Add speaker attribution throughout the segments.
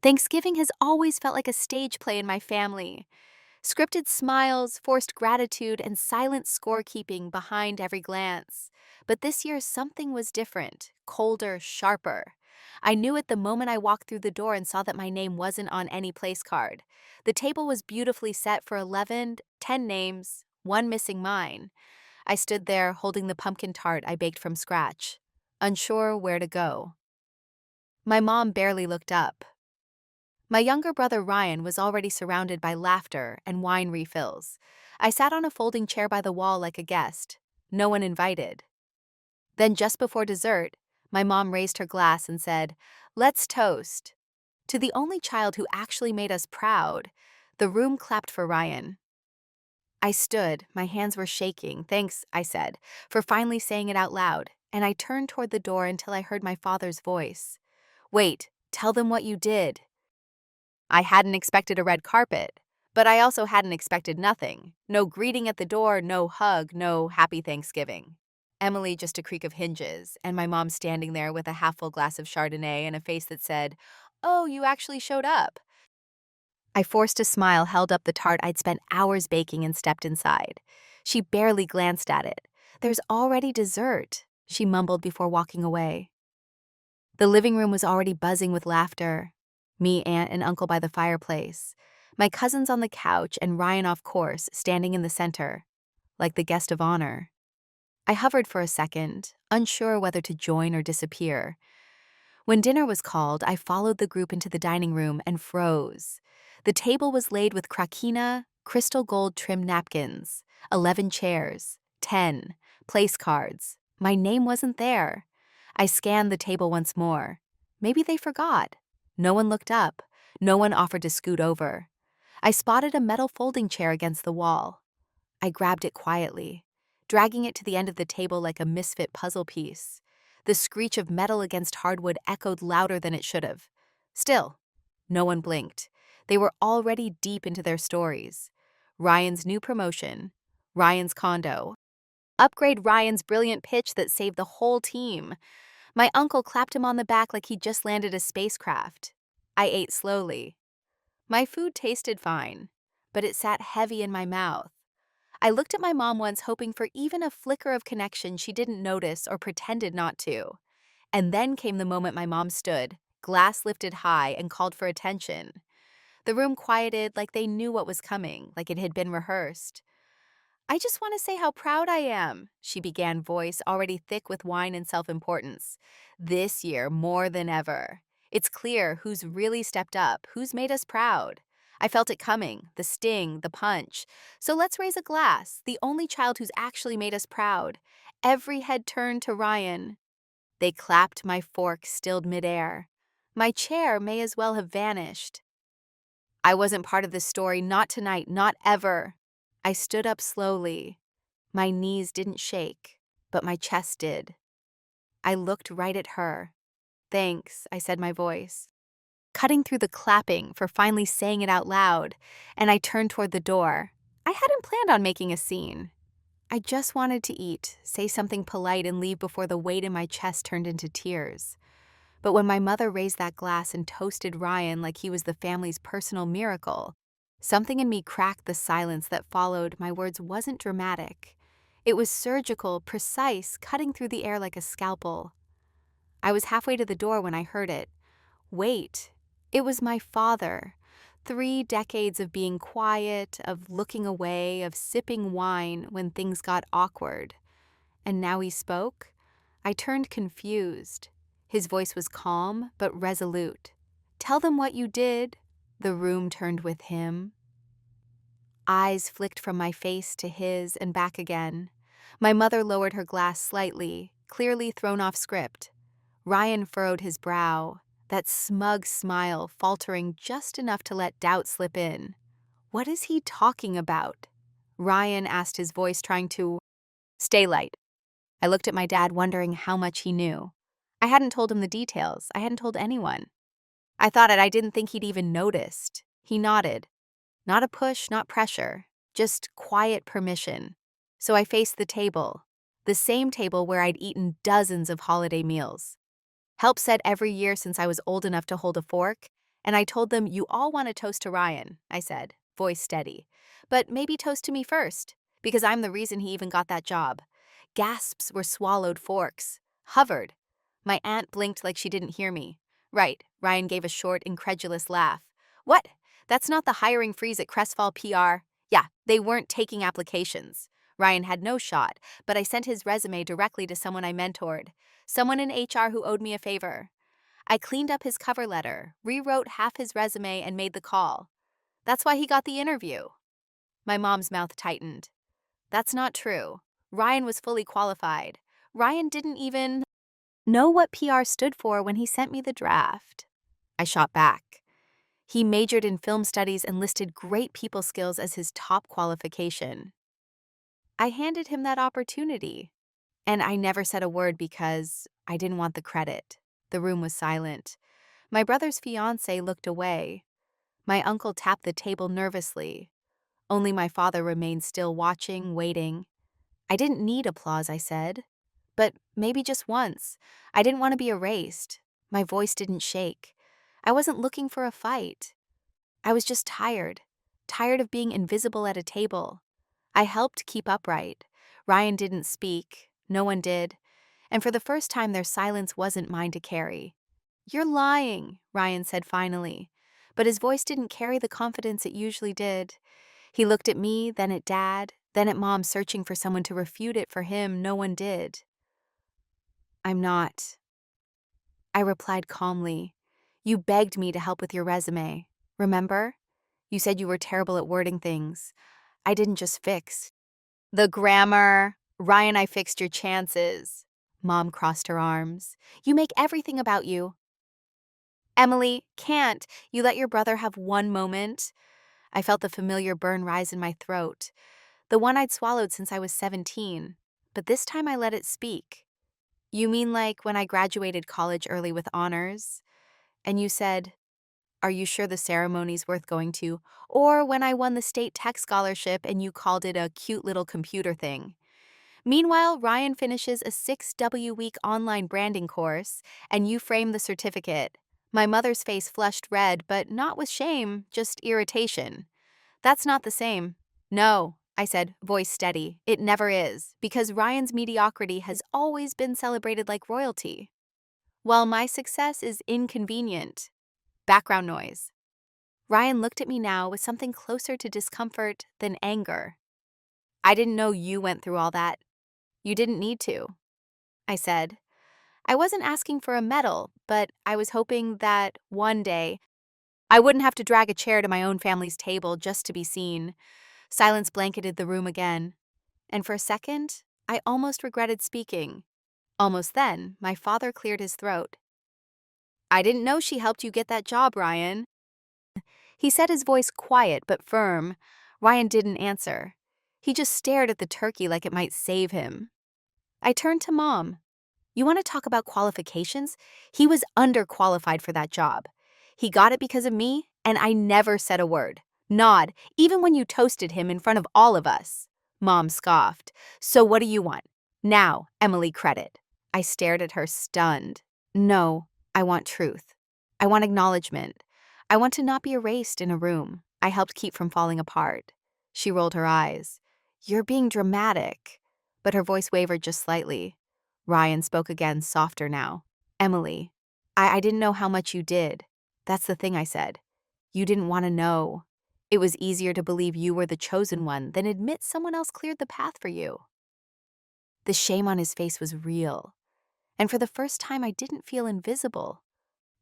Speaker 1: Thanksgiving has always felt like a stage play in my family. Scripted smiles, forced gratitude, and silent scorekeeping behind every glance. But this year, something was different, colder, sharper. I knew it the moment I walked through the door and saw that my name wasn't on any place card. The table was beautifully set for 11, 10 names, one missing mine. I stood there holding the pumpkin tart I baked from scratch, unsure where to go. My mom barely looked up. My younger brother Ryan was already surrounded by laughter and wine refills. I sat on a folding chair by the wall like a guest, no one invited. Then, just before dessert, my mom raised her glass and said, "Let's toast." To the only child who actually made us proud. The room clapped for Ryan. I stood, my hands were shaking. "Thanks," I said, for finally saying it out loud, and I turned toward the door until I heard my father's voice. "Wait, tell them what you did." I hadn't expected a red carpet, but I also hadn't expected nothing. No greeting at the door, no hug, no happy Thanksgiving. Emily just a creak of hinges, and my mom standing there with a half-full glass of Chardonnay and a face that said, "Oh, you actually showed up." I forced a smile, held up the tart I'd spent hours baking, and stepped inside. She barely glanced at it. "There's already dessert," she mumbled before walking away. The living room was already buzzing with laughter. Me, aunt, and uncle by the fireplace. My cousins on the couch, and Ryan, of course, standing in the center, like the guest of honor. I hovered for a second, unsure whether to join or disappear. When dinner was called, I followed the group into the dining room and froze. The table was laid with krakina, crystal gold trimmed napkins, 11 chairs, 10 place cards. My name wasn't there. I scanned the table once more. Maybe they forgot. No one looked up. No one offered to scoot over. I spotted a metal folding chair against the wall. I grabbed it quietly, dragging it to the end of the table like a misfit puzzle piece. The screech of metal against hardwood echoed louder than it should have. Still, no one blinked. They were already deep into their stories. Ryan's new promotion, Ryan's condo, upgrade Ryan's brilliant pitch that saved the whole team. My uncle clapped him on the back like he'd just landed a spacecraft. I ate slowly. My food tasted fine, but it sat heavy in my mouth. I looked at my mom once, hoping for even a flicker of connection she didn't notice or pretended not to. And then came the moment my mom stood, glass lifted high, and called for attention. The room quieted like they knew what was coming, like it had been rehearsed. "I just want to say how proud I am," she began, voice already thick with wine and self-importance. "This year, more than ever. It's clear who's really stepped up, who's made us proud. I felt it coming, the sting, the punch. So let's raise a glass, the only child who's actually made us proud." Every head turned to Ryan. They clapped, my fork stilled midair. My chair may as well have vanished. I wasn't part of this story, not tonight, not ever. I stood up slowly. My knees didn't shake, but my chest did. I looked right at her. "Thanks," I said, my voice cutting through the clapping for finally saying it out loud, and I turned toward the door. I hadn't planned on making a scene. I just wanted to eat, say something polite, and leave before the weight in my chest turned into tears. But when my mother raised that glass and toasted Ryan like he was the family's personal miracle, something in me cracked the silence that followed. My words wasn't dramatic. It was surgical, precise, cutting through the air like a scalpel. I was halfway to the door when I heard it. Wait, it was my father. 3 decades of being quiet, of looking away, of sipping wine when things got awkward. And now he spoke. I turned confused. His voice was calm but resolute. "Tell them what you did." The room turned with him. Eyes flicked from my face to his and back again. My mother lowered her glass slightly, clearly thrown off script. Ryan furrowed his brow, that smug smile faltering just enough to let doubt slip in. "What is he talking about?" Ryan asked, his voice trying to stay light. I looked at my dad, wondering how much he knew. I hadn't told him the details. I hadn't told anyone. I thought it. I didn't think he'd even noticed. He nodded. Not a push, not pressure, just quiet permission. So I faced the table, the same table where I'd eaten dozens of holiday meals. Helped set every year since I was old enough to hold a fork, And I told them, "You all want to toast to Ryan," I said, voice steady. "But maybe toast to me first, because I'm the reason he even got that job." Gasps were swallowed forks. Hovered. My aunt blinked like she didn't hear me. "Right," Ryan gave a short, incredulous laugh. "What? That's not the hiring freeze at Crestfall PR." Yeah, they weren't taking applications. Ryan had no shot, but I sent his resume directly to someone I mentored, someone in HR who owed me a favor. I cleaned up his cover letter, rewrote half his resume, and made the call. That's why he got the interview. My mom's mouth tightened. That's not true. Ryan was fully qualified. Ryan didn't even know what PR stood for when he sent me the draft. I shot back. He majored in film studies and listed great people skills as his top qualification. I handed him that opportunity, and I never said a word because I didn't want the credit. The room was silent. My brother's fiancé looked away. My uncle tapped the table nervously. Only my father remained still, watching, waiting. I didn't need applause, I said. But maybe just once. I didn't want to be erased. My voice didn't shake. I wasn't looking for a fight. I was just tired. Tired of being invisible at a table. I helped keep upright. Ryan didn't speak. No one did. And for the first time, their silence wasn't mine to carry. "You're lying," Ryan said finally. But his voice didn't carry the confidence it usually did. He looked at me, then at Dad, then at Mom, searching for someone to refute it. For him, no one did. "I'm not," I replied calmly. "You begged me to help with your resume. Remember? You said you were terrible at wording things. I didn't just fix the grammar. Ryan, I fixed your chances." Mom crossed her arms. "You make everything about you." "Emily, can't you let your brother have one moment?" I felt the familiar burn rise in my throat, the one I'd swallowed since I was 17. But this time I let it speak. "You mean like when I graduated college early with honors? And you said, 'Are you sure the ceremony's worth going to?' Or when I won the state tech scholarship and you called it a cute little computer thing?" Meanwhile, Ryan finishes a 6-week online branding course, and you frame the certificate. My mother's face flushed red, but not with shame, just irritation. "That's not the same." "No," I said, voice steady. "It never is, because Ryan's mediocrity has always been celebrated like royalty, while my success is inconvenient." Background noise. Ryan looked at me now with something closer to discomfort than anger. "I didn't know you went through all that. You didn't need to," I said. I wasn't asking for a medal, but I was hoping that one day I wouldn't have to drag a chair to my own family's table just to be seen. Silence blanketed the room again, and for a second, I almost regretted speaking. Almost then, my father cleared his throat. "I didn't know she helped you get that job, Ryan." He said, his voice quiet but firm. Ryan didn't answer. He just stared at the turkey like it might save him. I turned to Mom. "You want to talk about qualifications? He was underqualified for that job. He got it because of me, and I never said a word. Nod, even when you toasted him in front of all of us." Mom scoffed. "So what do you want? Now, Emily credit." I stared at her, stunned. "No, I want truth. I want acknowledgement. I want to not be erased in a room I helped keep from falling apart." She rolled her eyes. "You're being dramatic." But her voice wavered just slightly. Ryan spoke again, softer now. "Emily, I didn't know how much you did. That's the thing," I said. "You didn't want to know. It was easier to believe you were the chosen one than admit someone else cleared the path for you." The shame on his face was real. And for the first time, I didn't feel invisible.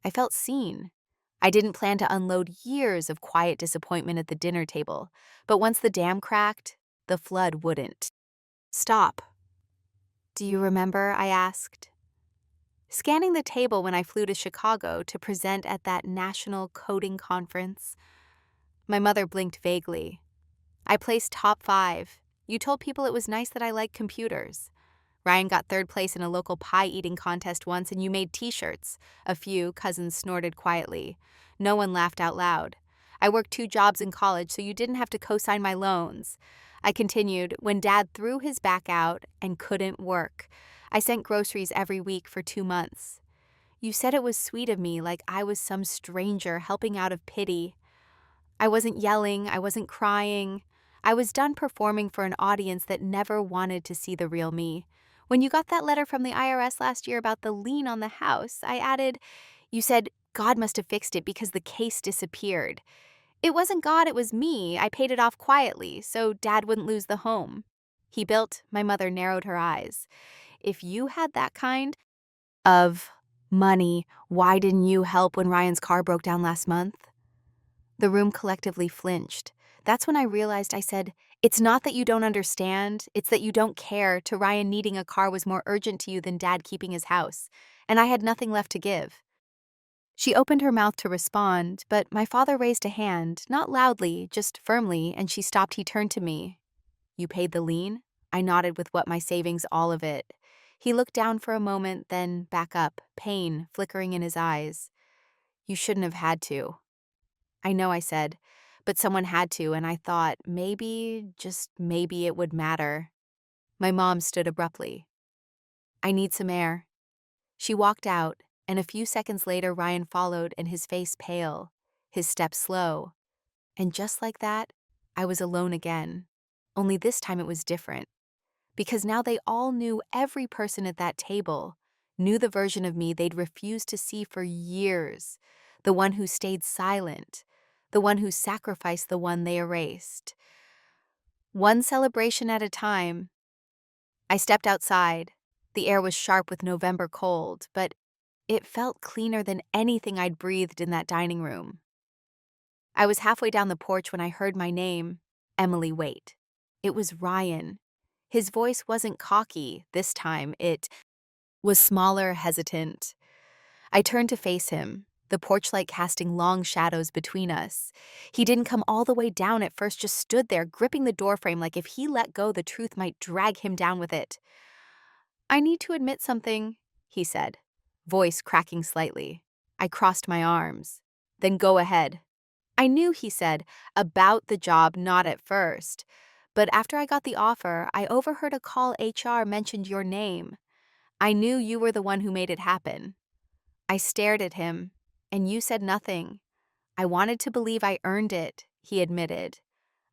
Speaker 1: I felt seen. I didn't plan to unload years of quiet disappointment at the dinner table, but once the dam cracked, the flood wouldn't stop. "Do you remember?" I asked. Scanning the table when I flew to Chicago to present at that national coding conference. My mother blinked vaguely. "I placed top 5. You told people it was nice that I liked computers. Ryan got 3rd place in a local pie eating contest once, and you made t-shirts." A few cousins snorted quietly. No one laughed out loud. "I worked 2 jobs in college, so you didn't have to co-sign my loans." I continued, "When Dad threw his back out and couldn't work, I sent groceries every week for 2 months. You said it was sweet of me, like I was some stranger helping out of pity. I wasn't yelling, I wasn't crying. I was done performing for an audience that never wanted to see the real me. When you got that letter from the IRS last year about the lien on the house, I added, you said God must have fixed it because the case disappeared. It wasn't God, it was me. I paid it off quietly, so Dad wouldn't lose the home. He built, my mother narrowed her eyes. If you had that kind of money, why didn't you help when Ryan's car broke down last month? The room collectively flinched. That's when I realized I said, it's not that you don't understand, it's that you don't care. To Ryan, needing a car was more urgent to you than Dad keeping his house, and I had nothing left to give. She opened her mouth to respond, but my father raised a hand, not loudly, just firmly, and she stopped. He turned to me. You paid the lien? I nodded with what my savings, all of it. He looked down for a moment, then back up, pain flickering in his eyes. You shouldn't have had to. I know, I said, but someone had to, and I thought maybe, just maybe it would matter. My mom stood abruptly. I need some air. She walked out, and a few seconds later Ryan followed, and his face pale, his step slow. And just like that, I was alone again. Only this time it was different. Because now they all knew, every person at that table knew the version of me they'd refused to see for years, the one who stayed silent, the one who sacrificed, the one they erased. One celebration at a time. I stepped outside. The air was sharp with November cold, but it felt cleaner than anything I'd breathed in that dining room. I was halfway down the porch when I heard my name, Emily, wait. It was Ryan. His voice wasn't cocky this time, it was smaller, hesitant. I turned to face him, the porch light casting long shadows between us. He didn't come all the way down at first, just stood there, gripping the doorframe like if he let go, the truth might drag him down with it. I need to admit something, he said, voice cracking slightly. I crossed my arms. Then go ahead. I knew, he said, about the job, not at first. But after I got the offer, I overheard a call HR mentioned your name. I knew you were the one who made it happen. I stared at him, and you said nothing. I wanted to believe I earned it, he admitted.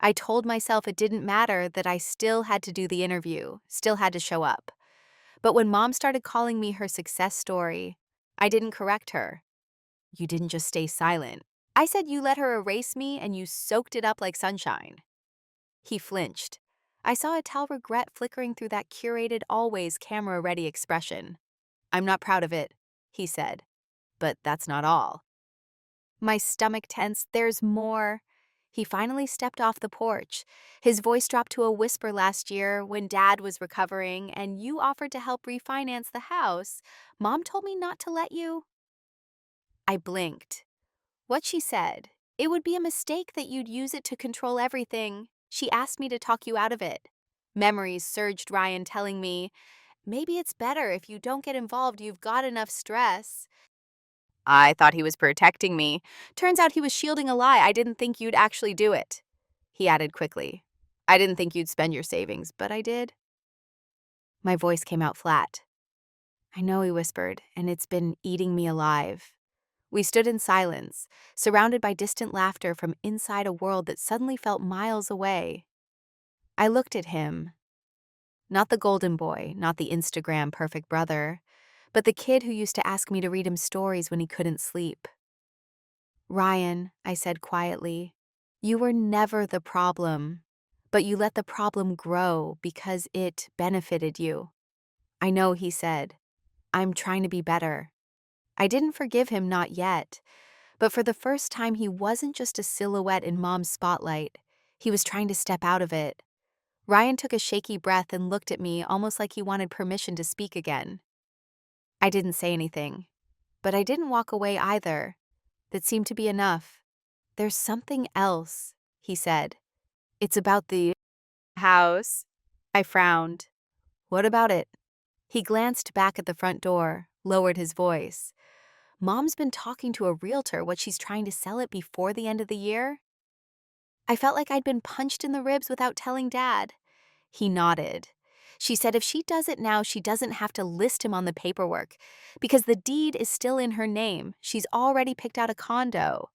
Speaker 1: I told myself it didn't matter, that I still had to do the interview, still had to show up. But when Mom started calling me her success story, I didn't correct her. You didn't just stay silent. I said you let her erase me and you soaked it up like sunshine. He flinched. I saw a tell regret flickering through that curated, always camera-ready expression. I'm not proud of it, he said. But that's not all. My stomach tensed. There's more. He finally stepped off the porch. His voice dropped to a whisper. Last year, when Dad was recovering and you offered to help refinance the house, Mom told me not to let you. I blinked. What she said, it would be a mistake, that you'd use it to control everything. She asked me to talk you out of it. Memories surged, Ryan telling me, maybe it's better if you don't get involved, you've got enough stress. I thought he was protecting me. Turns out he was shielding a lie. I didn't think you'd actually do it. He added quickly. I didn't think you'd spend your savings, but I did. My voice came out flat. I know, he whispered, and it's been eating me alive. We stood in silence, surrounded by distant laughter from inside a world that suddenly felt miles away. I looked at him. Not the golden boy, not the Instagram perfect brother, but the kid who used to ask me to read him stories when he couldn't sleep. Ryan, I said quietly, you were never the problem, but you let the problem grow because it benefited you. I know, he said. I'm trying to be better. I didn't forgive him, not yet. But for the first time, he wasn't just a silhouette in Mom's spotlight. He was trying to step out of it. Ryan took a shaky breath and looked at me, almost like he wanted permission to speak again. I didn't say anything, but I didn't walk away either. That seemed to be enough. There's something else, he said. It's about the house. I frowned. What about it? He glanced back at the front door, lowered his voice. Mom's been talking to a realtor. What, she's trying to sell it before the end of the year? I felt like I'd been punched in the ribs without telling Dad. He nodded. She said if she does it now, she doesn't have to list him on the paperwork because the deed is still in her name. She's already picked out a condo.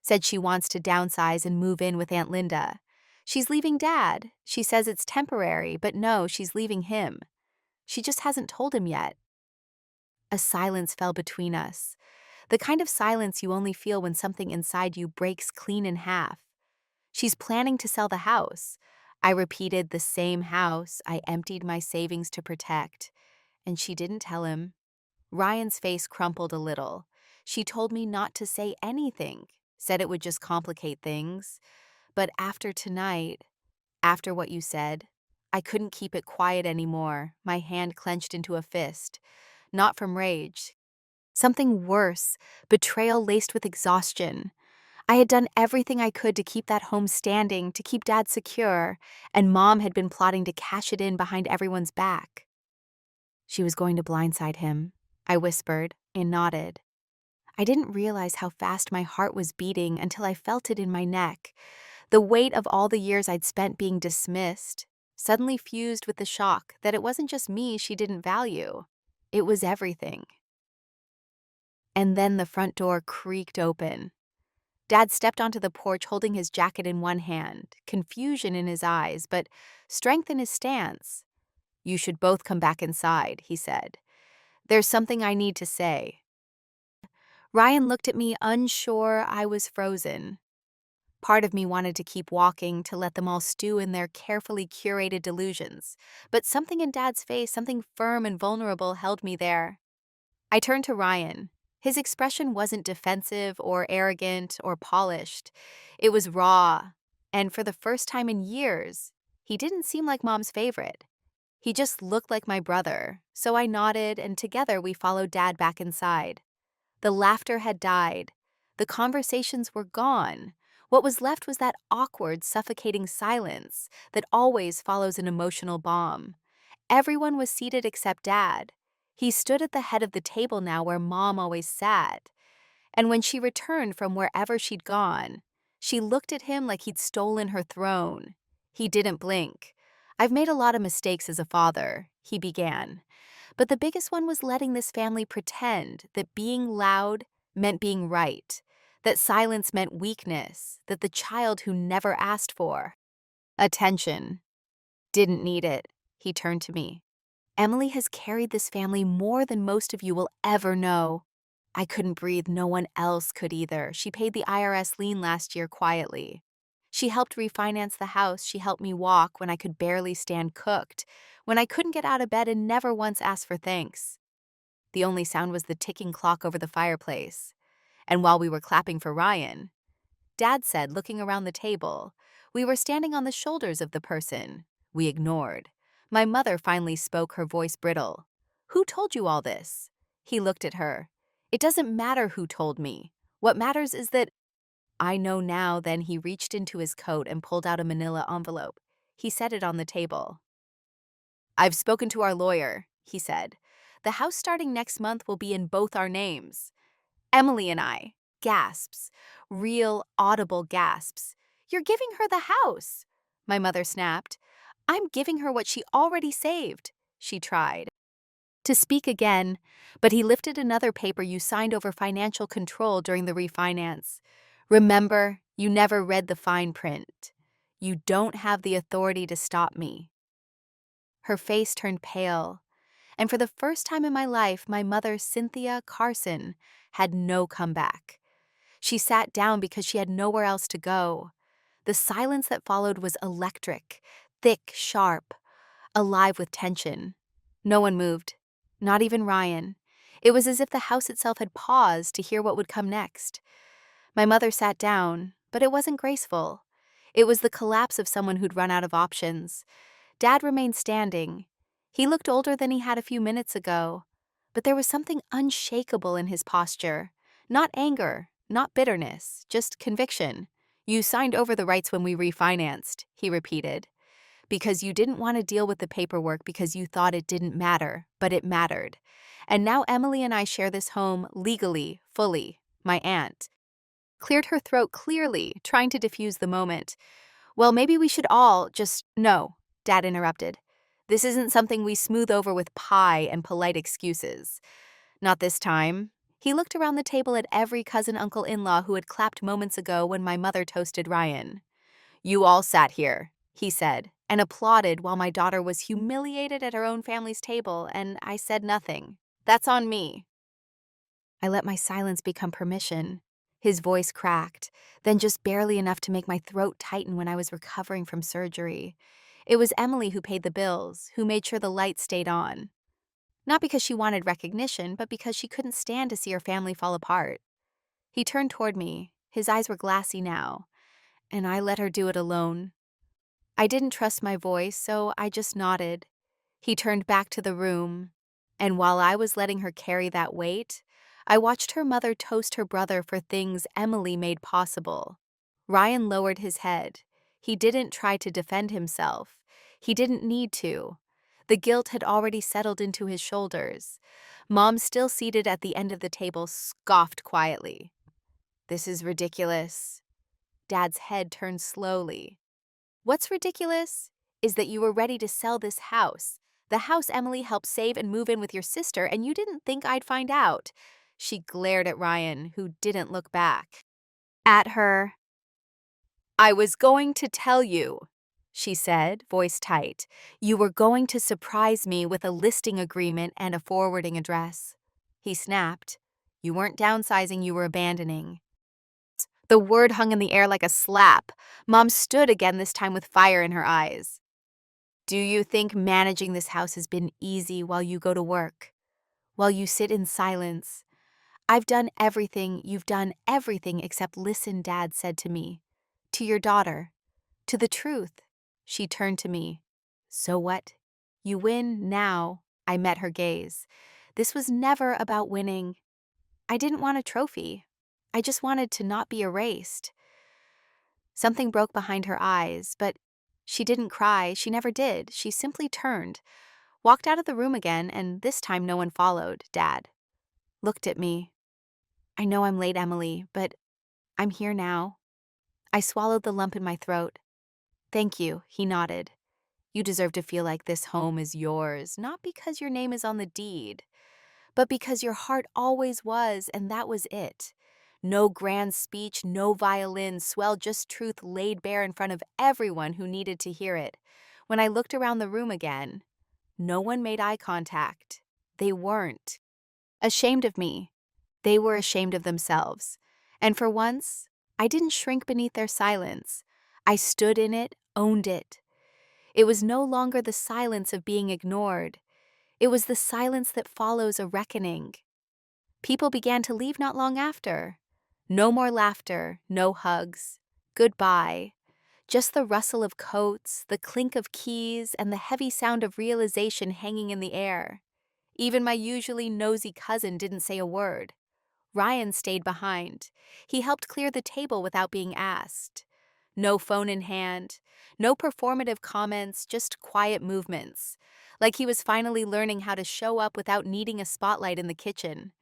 Speaker 1: Said she wants to downsize and move in with Aunt Linda. She's leaving Dad. She says it's temporary, but no, she's leaving him. She just hasn't told him yet. A silence fell between us, the kind of silence you only feel when something inside you breaks clean in half. She's planning to sell the house. I repeated the same house I emptied my savings to protect, and she didn't tell him. Ryan's face crumpled a little. She told me not to say anything, said it would just complicate things. But after tonight, after what you said, I couldn't keep it quiet anymore, my hand clenched into a fist. Not from rage. Something worse, betrayal laced with exhaustion. I had done everything I could to keep that home standing, to keep Dad secure, and Mom had been plotting to cash it in behind everyone's back. She was going to blindside him, I whispered and nodded. I didn't realize how fast my heart was beating until I felt it in my neck. The weight of all the years I'd spent being dismissed suddenly fused with the shock that it wasn't just me she didn't value. It was everything. And then the front door creaked open. Dad stepped onto the porch holding his jacket in one hand, confusion in his eyes, but strength in his stance. "You should both come back inside," he said. "There's something I need to say." Ryan looked at me, unsure I was frozen. Part of me wanted to keep walking, to let them all stew in their carefully curated delusions, but something in Dad's face, something firm and vulnerable, held me there. I turned to Ryan. His expression wasn't defensive or arrogant or polished. It was raw, and for the first time in years, he didn't seem like Mom's favorite. He just looked like my brother, so I nodded, and together we followed Dad back inside. The laughter had died. The conversations were gone. What was left was that awkward, suffocating silence that always follows an emotional bomb. Everyone was seated except Dad. He stood at the head of the table now where Mom always sat. And when she returned from wherever she'd gone, she looked at him like he'd stolen her throne. He didn't blink. "I've made a lot of mistakes as a father," he began. But the biggest one was letting this family pretend that being loud meant being right, that silence meant weakness, that the child who never asked for attention didn't need it. He turned to me. "Emily has carried this family more than most of you will ever know." I couldn't breathe. No one else could either. She paid the IRS lien last year quietly. She helped refinance the house. She helped me walk when I could barely stand, cooked, when I couldn't get out of bed, and never once asked for thanks. The only sound was the ticking clock over the fireplace. And while we were clapping for Ryan, Dad said, looking around the table, we were standing on the shoulders of the person we ignored. My mother finally spoke, her voice brittle. "Who told you all this?" He looked at her. "It doesn't matter who told me. What matters is that I know now." Then he reached into his coat and pulled out a manila envelope. He set it on the table. "I've spoken to our lawyer," he said. "The house starting next month will be in both our names." Emily and I, gasps, real audible gasps. "You're giving her the house," my mother snapped. "I'm giving her what she already saved." She tried to speak again, but he lifted another paper you signed over financial control during the refinance. "Remember, you never read the fine print. You don't have the authority to stop me." Her face turned pale, and for the first time in my life, my mother, Cynthia Carson, had no comeback. She sat down because she had nowhere else to go. The silence that followed was electric, thick, sharp, alive with tension. No one moved, not even Ryan. It was as if the house itself had paused to hear what would come next. My mother sat down, but it wasn't graceful. It was the collapse of someone who'd run out of options. Dad remained standing. He looked older than he had a few minutes ago, but there was something unshakable in his posture. Not anger, not bitterness, just conviction. "You signed over the rights when we refinanced," he repeated, "because you didn't want to deal with the paperwork because you thought it didn't matter, but it mattered. And now Emily and I share this home legally, fully." My aunt cleared her throat clearly, trying to diffuse the moment. "Well, maybe we should all just—" "No," Dad interrupted. This isn't something we smooth over with pie and polite excuses. Not this time. He looked around the table at every cousin uncle-in-law who had clapped moments ago when my mother toasted Ryan. You all sat here, he said, and applauded while my daughter was humiliated at her own family's table, and I said nothing. That's on me. I let my silence become permission. His voice cracked, then just barely enough to make my throat tighten when I was recovering from surgery. It was Emily who paid the bills, who made sure the lights stayed on. Not because she wanted recognition, but because she couldn't stand to see her family fall apart. He turned toward me. His eyes were glassy now, and I let her do it alone. I didn't trust my voice, so I just nodded. He turned back to the room, and while I was letting her carry that weight, I watched her mother toast her brother for things Emily made possible. Ryan lowered his head. He didn't try to defend himself. He didn't need to. The guilt had already settled into his shoulders. Mom, still seated at the end of the table, scoffed quietly. This is ridiculous. Dad's head turned slowly. What's ridiculous is that you were ready to sell this house, the house Emily helped save and move in with your sister, and you didn't think I'd find out. She glared at Ryan, who didn't look back. At her. I was going to tell you, she said, voice tight. You were going to surprise me with a listing agreement and a forwarding address. He snapped. You weren't downsizing, you were abandoning. The word hung in the air like a slap. Mom stood again, this time with fire in her eyes. Do you think managing this house has been easy while you go to work? While you sit in silence? I've done everything, you've done everything except listen, Dad said to me. To your daughter. To the truth. She turned to me. So what? You win now. I met her gaze. This was never about winning. I didn't want a trophy. I just wanted to not be erased. Something broke behind her eyes, but she didn't cry. She never did. She simply turned, walked out of the room again, and this time no one followed. Dad looked at me. I know I'm late, Emily, but I'm here now. I swallowed the lump in my throat. Thank you, he nodded. You deserve to feel like this home is yours, not because your name is on the deed, but because your heart always was, and that was it. No grand speech, no violin, swell, just truth laid bare in front of everyone who needed to hear it. When I looked around the room again, no one made eye contact. They weren't ashamed of me. They were ashamed of themselves. And for once, I didn't shrink beneath their silence. I stood in it, owned it. It was no longer the silence of being ignored. It was the silence that follows a reckoning. People began to leave not long after. No more laughter, no hugs. Goodbye. Just the rustle of coats, the clink of keys, and the heavy sound of realization hanging in the air. Even my usually nosy cousin didn't say a word. Ryan stayed behind. He helped clear the table without being asked. No phone in hand, no performative comments, just quiet movements. Like he was finally learning how to show up without needing a spotlight in the kitchen.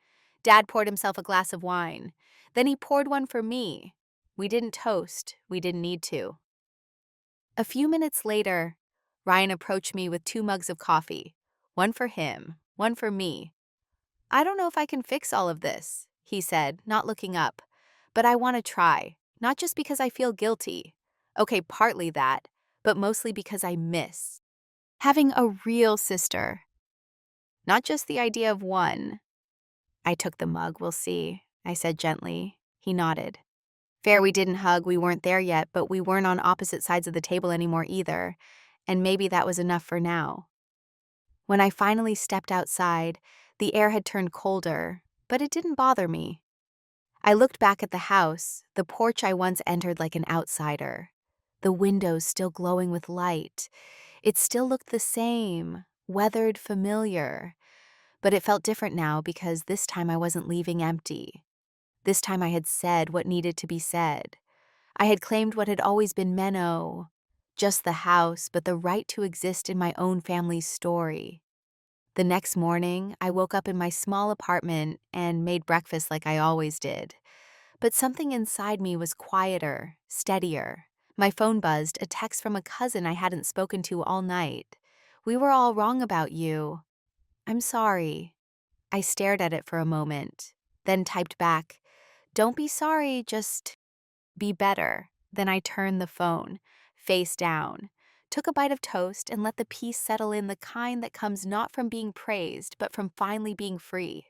Speaker 1: Dad poured himself a glass of wine. Then he poured one for me. We didn't toast. We didn't need to. A few minutes later, Ryan approached me with 2 mugs of coffee. One for him, one for me. I don't know if I can fix all of this, he said, not looking up. But I want to try, not just because I feel guilty. Okay, partly that, but mostly because I miss having a real sister. Not just the idea of one. I took the mug, we'll see, I said gently. He nodded. Fair, we didn't hug, we weren't there yet, but we weren't on opposite sides of the table anymore either, and maybe that was enough for now. When I finally stepped outside, the air had turned colder, but it didn't bother me. I looked back at the house, the porch I once entered like an outsider. The windows still glowing with light. It still looked the same, weathered, familiar. But it felt different now because this time I wasn't leaving empty. This time I had said what needed to be said. I had claimed what had always been Menno. Just the house, but the right to exist in my own family's story. The next morning, I woke up in my small apartment and made breakfast like I always did. But something inside me was quieter, steadier. My phone buzzed, a text from a cousin I hadn't spoken to all night. We were all wrong about you. I'm sorry. I stared at it for a moment, then typed back, "Don't be sorry, just be better." Then I turned the phone, face down, took a bite of toast, and let the peace settle in, the kind that comes not from being praised, but from finally being free.